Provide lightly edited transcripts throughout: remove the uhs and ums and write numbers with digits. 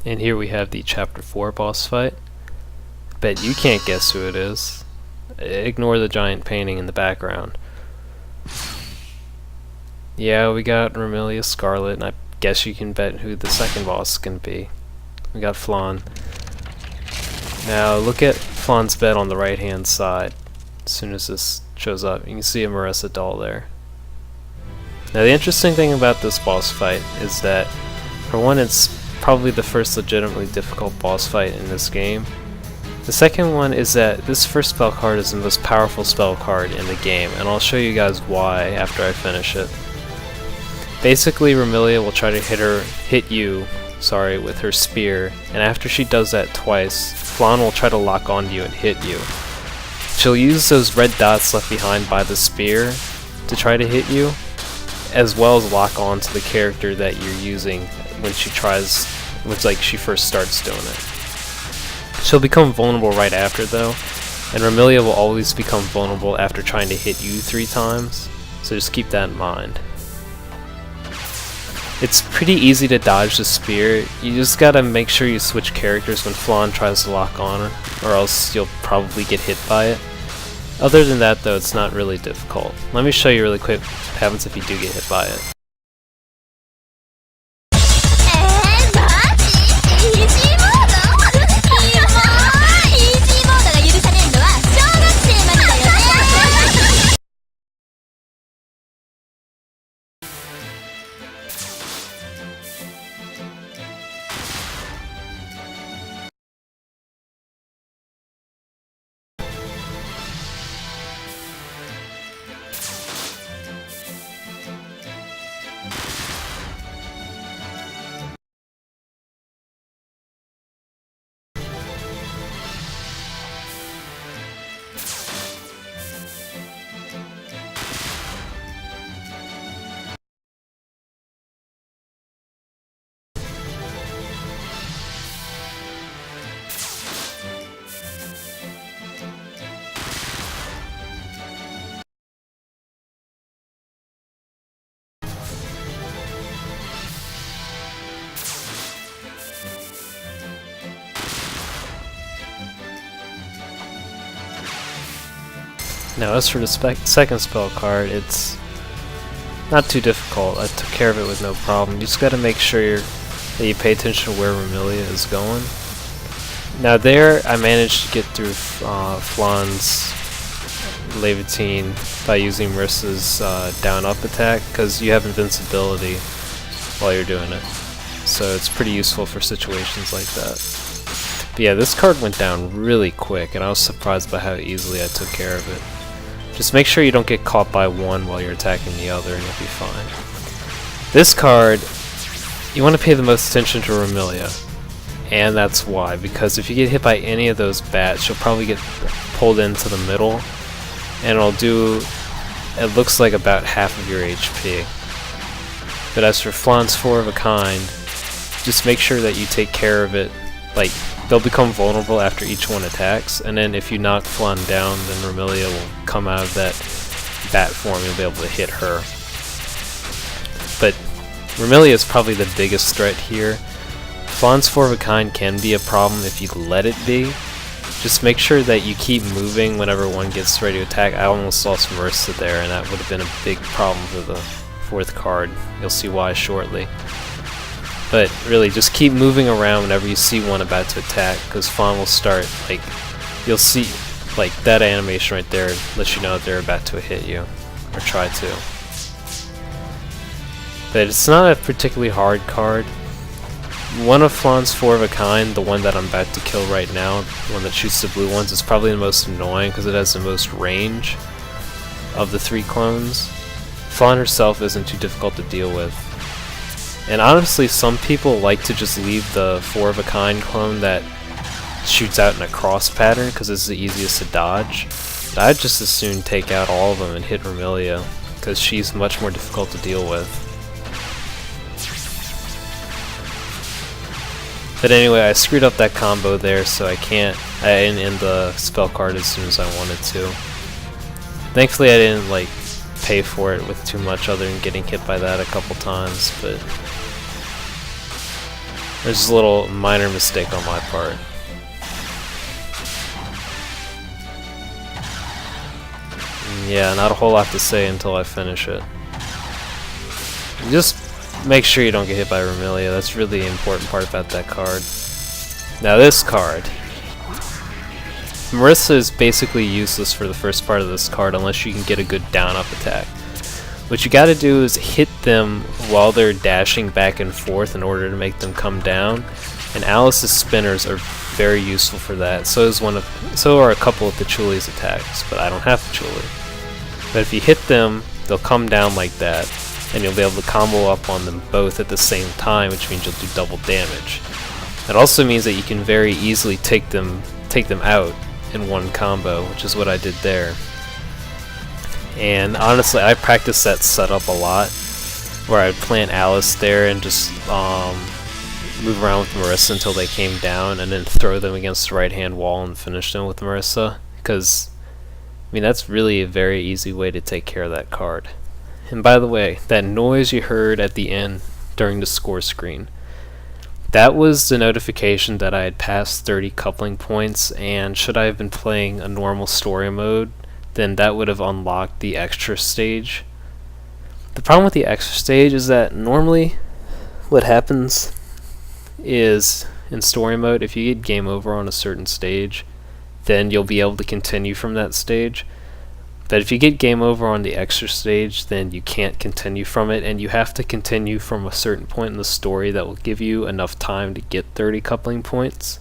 And here we have the Chapter 4 boss fight. Bet you can't guess who it is. Ignore the giant painting in the background. Yeah, we got Remilia Scarlet, and I guess you can bet who the second boss is going to be. We got Flan. Now look at Flan's bed on the right hand side. As soon as this shows up, you can see a Marissa doll there. Now the interesting thing about this boss fight is that, for one, it's probably the first legitimately difficult boss fight in this game. The second one is that this first spell card is the most powerful spell card in the game, and I'll show you guys why after I finish it. Basically, Remilia will try to hit you with her spear, and after she does that twice, Flan will try to lock onto you and hit you. She'll use those red dots left behind by the spear to try to hit you, as well as lock on to the character that you're using when she first starts doing it. She'll become vulnerable right after though, and Remilia will always become vulnerable after trying to hit you 3 times, so just keep that in mind. It's pretty easy to dodge the spear. You just gotta make sure you switch characters when Flan tries to lock on her, or else you'll probably get hit by it. Other than that though, it's not really difficult. Let me show you really quick what happens if you do get hit by it. Now as for the second spell card, it's not too difficult. I took care of it with no problem. You just gotta make sure that you pay attention to where Remilia is going. Now there, I managed to get through Flan's Levitine by using Marissa's down-up attack, because you have invincibility while you're doing it. So it's pretty useful for situations like that. But yeah, this card went down really quick, and I was surprised by how easily I took care of it. Just make sure you don't get caught by one while you're attacking the other, and you'll be fine. This card, you want to pay the most attention to Remilia, and that's why. Because if you get hit by any of those bats, you'll probably get pulled into the middle, and it looks like about half of your HP. But as for Flan's 4 of a kind, just make sure that you take care of it. Like, they'll become vulnerable after each one attacks, and then if you knock Flan down, then Remilia will come out of that bat form, you'll be able to hit her. But Remilia is probably the biggest threat here. Flan's 4 of a kind can be a problem if you let it be. Just make sure that you keep moving whenever one gets ready to attack. I almost lost Marissa there, and that would have been a big problem for the 4th card. You'll see why shortly. But really, just keep moving around whenever you see one about to attack, because Flan will start, like, you'll see, like, that animation right there lets you know that they're about to hit you, or try to. But it's not a particularly hard card. One of Flan's 4 of a kind, the one that I'm about to kill right now, the one that shoots the blue ones, is probably the most annoying because it has the most range of the 3 clones. Flan herself isn't too difficult to deal with. And honestly, some people like to just leave the 4 of a kind clone that shoots out in a cross pattern because it's the easiest to dodge. But I'd just as soon take out all of them and hit Remilia, because she's much more difficult to deal with. But anyway, I screwed up that combo there, so I didn't end the spell card as soon as I wanted to. Thankfully I didn't like pay for it with too much other than getting hit by that a couple times, but There's just a little minor mistake on my part. Yeah, not a whole lot to say until I finish it. Just make sure you don't get hit by Remilia. That's really the important part about that card. Now this card. Marissa is basically useless for the first part of this card unless you can get a good down-up attack. What you gotta do is hit them while they're dashing back and forth in order to make them come down. And Alice's spinners are very useful for that. So are a couple of Pachuli's attacks, but I don't have Pachuli. But if you hit them, they'll come down like that, and you'll be able to combo up on them both at the same time, which means you'll do double damage. It also means that you can very easily take them out in one combo, which is what I did there. And honestly, I practiced that setup a lot, where I'd plant Alice there and just move around with Marissa until they came down, and then throw them against the right-hand wall and finish them with Marissa, because I mean, that's really a very easy way to take care of that card. And by the way, that noise you heard at the end during the score screen, that was the notification that I had passed 30 coupling points, and should I have been playing a normal story mode, then that would have unlocked the extra stage. The problem with the extra stage is that normally what happens is, in story mode, if you get game over on a certain stage, then you'll be able to continue from that stage. But if you get game over on the extra stage, then you can't continue from it, and you have to continue from a certain point in the story that will give you enough time to get 30 coupling points,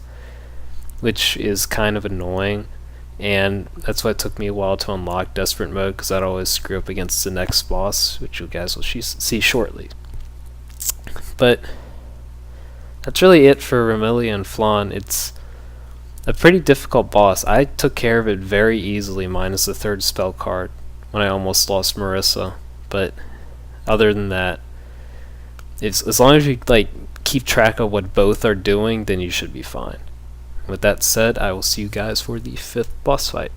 which is kind of annoying, and that's why it took me a while to unlock Desperate Mode, because I'd always screw up against the next boss, which you guys will see shortly. But that's really it for Remilia and Flandre. It's a pretty difficult boss. I took care of it very easily, minus the third spell card, when I almost lost Marissa. But other than that, as long as you keep track of what both are doing, then you should be fine. With that said, I will see you guys for the 5th boss fight.